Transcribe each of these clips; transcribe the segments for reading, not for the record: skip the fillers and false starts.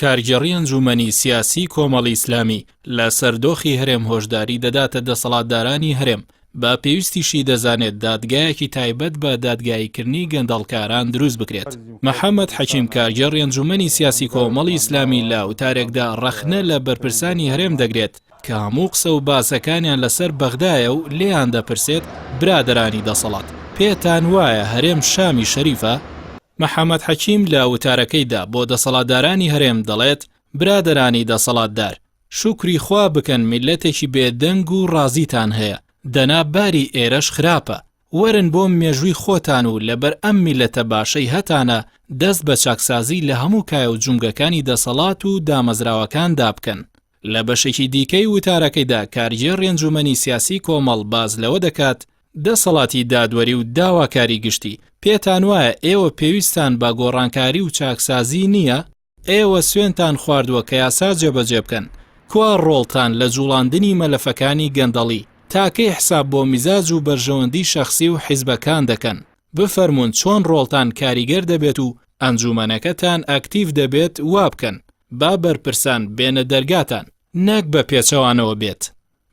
کارگەڕی ئەنجومەنی سیاسی کۆمەڵی ئیسلامی لە سەردۆخی هەرێم هۆشداری دەداتە دەسەڵاتدارانی هەرێم بە پێویستیشی دەزانێت دادگایەکی تایبەت بە دادگاییکردنی گەندەڵکاران دروست بکرێت. محەممەد حەکیم کارگەڕی ئەنجومەنی سیاسی کۆمەڵی ئیسلامی لە وتارێکدا ڕەخنە لە بەرپرسانی هەرێم دەگرێت کە هەموو قسە و باسەکانیان لەسەر بەغدایە و لێیان دەپرسێت برادەرانی دەسەڵات پێتان وایە هەرێم شامی شەریفە؟ محەممەد حەکیم لە وتارەکەیدا بۆ دەسەڵاتدارانی هەرێم دەڵێت برادەرانی دەسەڵاتدار شوکری خوا بکەن میلەتێکی بێدەنگ و ڕازیتان هەیە دەنا باری ئێرەش خراپە وەرن بۆ مێژووی خۆتان و لەبەر ئەم میلەتە باشەی هەتانە دەست بە چاکسازی لە هەموو کایە و جومگەکانی دەسەڵات و دامەزراوەکان دابکەن. لە بەشێکی دیکەی وتارەکەیدا کارگێڕی ئەنجومەنی سیاسی کۆمەڵ باز لەوە دەکات دەسەڵاتی دادوەری و داواکاری گشتی پێتان وایە ئێوە پێویستان بە گۆڕانکاری و چاکسازی نییە؟ ئێوە سوێنتان خواردووە کە یاسا جێبەجێ بکەن کوا ڕۆڵتان لە جوڵاندنی مەلەفەکانی گەندەڵی تاکەی حساب بۆ میزاج و بەرژەوەندی شەخسی و حیزبەکان دەکەن بفەرمونون چۆن ڕۆڵتان کاریگەر دەبێت و ئەنجومەنەکەتان ئاکتیڤ دەبێت وا بکەن با بەرپرسان بێنە دەرگاتان نەک بە پێچەوانەوە بێت.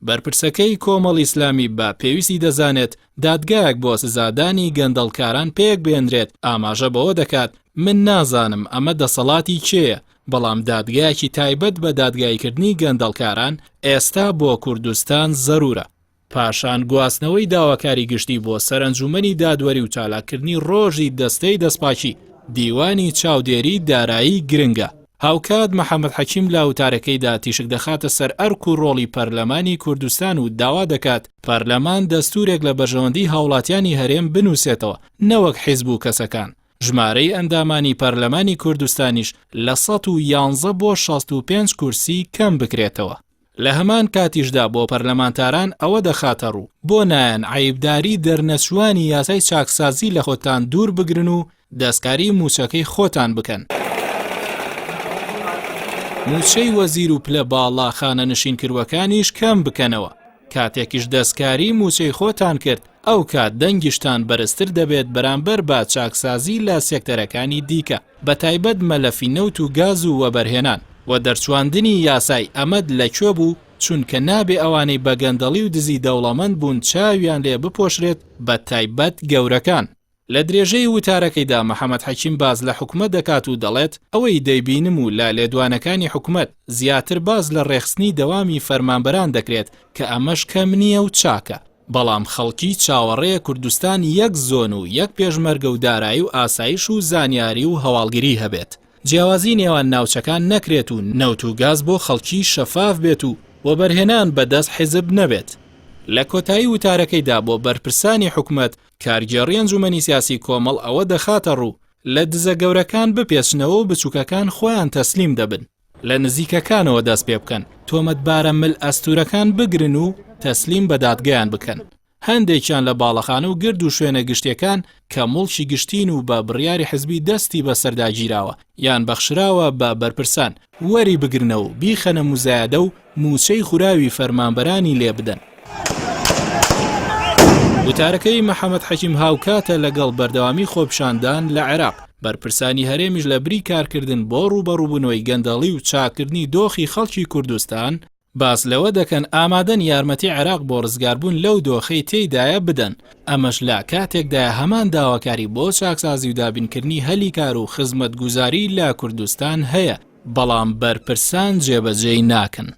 بەرپرسەکەی کۆمەڵی ئیسلامی بە پێویستی دەزانێت دادگایەک بۆ سزادانی گەندەڵکاران پێک بێنرێت ئاماژە بەوە دەکات من نازانم ئەمە دەسەڵاتی کێیە بەڵام دادگایەکی تایبەت بە دادگایکردنی گەندەڵکاران ئێستا بۆ کوردستان زەرورە. پاشان گواستنەوەی داواکاری گشتی بۆ سەرنجومەنی دادوەری و چالاکردنی ڕۆژی دەستەی دەستپاکی دیوانی چاودێری دارایی گرنگە. هاوکات محەممەد حەکیم لە وتارەکەیدا تیشک دەخاتە سەر ئەرک و ڕۆڵی پەرلەمانی کوردستان و داوا دەکات پەرلەمان دەستورێک لە بەرژەوەندی هاوڵاتیانی هەرێم بنووسێتەوە نەوەک حیزب و کەسەکان. ژمارەی ئەندامانی پەرلەمانی کوردستانیش لە 111 بۆ 65 کورسی کەم بکرێتەوە. لە هەمان کاتیشدا بۆ پەرلەمانتاران ئەوە دەخاتە ڕوو بۆ نایەن عیبداری دەرنەچوانی یاسای چاکسازی لە خۆتان دوور بگرن و دەستکاری موچەکەی خۆتان بکەن. موچەی وەزیر و پلە باڵا خانە نشینکردوەکانیش کەم بکەنەوە. کاتێکیش دەستکاری موچەی خۆتان کرد ئەو کات دەنگیشتان بەرزتر دەبێت بەرامبەر بە چاکسازی لە سێکتەرەکانی دیکە بە تایبەت مەلەفی نەوت و گاز و وەبەرهێنان و دەرچواندنی یاسای ئەمەد لەکوێ بوو چونکە نابێ ئەوانەی بە گەندەڵی و دزی دەوڵەمەند بوون چاویان لێ بپۆشرێت بە تایبەت گەورەکان. لە درێژەی وتارەکەیدا محەممەد حەکیم باز لە حکومەت دەکات و دەڵێت ئەوەی دەیبینم و لا لێدوانەکانی حکومەت زیاتر باز لە ڕێخستنی دەوامی فەرمانبەران دەکرێت کە ئەمەش کەم نییە و چاکە بەڵام خەڵکی چاوەڕێیە کوردستان یەک زۆن و یەک پێشمەرگە و دارایی و ئاسایش و زانیاری و هەواڵگیری هەبێت جیاوازی نێوان ناوچەکان نەکرێت و نەوت و گاز بۆ خەڵکی شەفاف بێت و وەبەرهێنان بەدەست حیزب نەبێت. لە کۆتایی وتارەکەیدا بۆ بەرپرسانی حکومەت کارگێڕی ئەنجومەنی سیاسی کۆمەڵ ئەوە دەخاتە ڕوو لە دزە گەورەکان بپێچنەوە و بچووکەکان خۆیان تەسلیم دەبن لە نزیکەکانەوە دەست پێ بکەن تۆمەتبارە مل ئەستورەکان بگرن و تەسلیم بە دادگایان بکەن. هەندێکیان لە باڵەخانە و گرد و شوێنە گشتیەکان کە مڵکی گشتین و بە بڕیاری حزبی دەستی بەسەرداگیراوە یان بەخشراوە بە بەرپرسان وەری بگرنەوە و بیخەنە موزایەدە و موچەی خوراوی فەرمانبەرانی لێ بدەن. وتارەکەی محەممەد حەکیم هاوکاتە لەگەڵ بەردەوامی خۆپشاندان لە عێراق بەرپرسانی هەرێمیش لە بری کارکردن بۆ ڕوبەڕووبوونەوەی گەندەڵی و چاکردنی دۆخی خەڵکی کوردستان باس لەوە دەکەن ئامادەن یارمەتی عێراق بۆ ڕزگاربوون لەو دۆخەی تێیدایە بدەن ئەمەش لە کاتێکدایە هەمان داواکاری بۆ چاکسازی و دابینکردنی هەلی کار و خزمەتگوزاری لە کوردستان هەیە بەڵام بەرپرسان جێبەجێی ناکەن.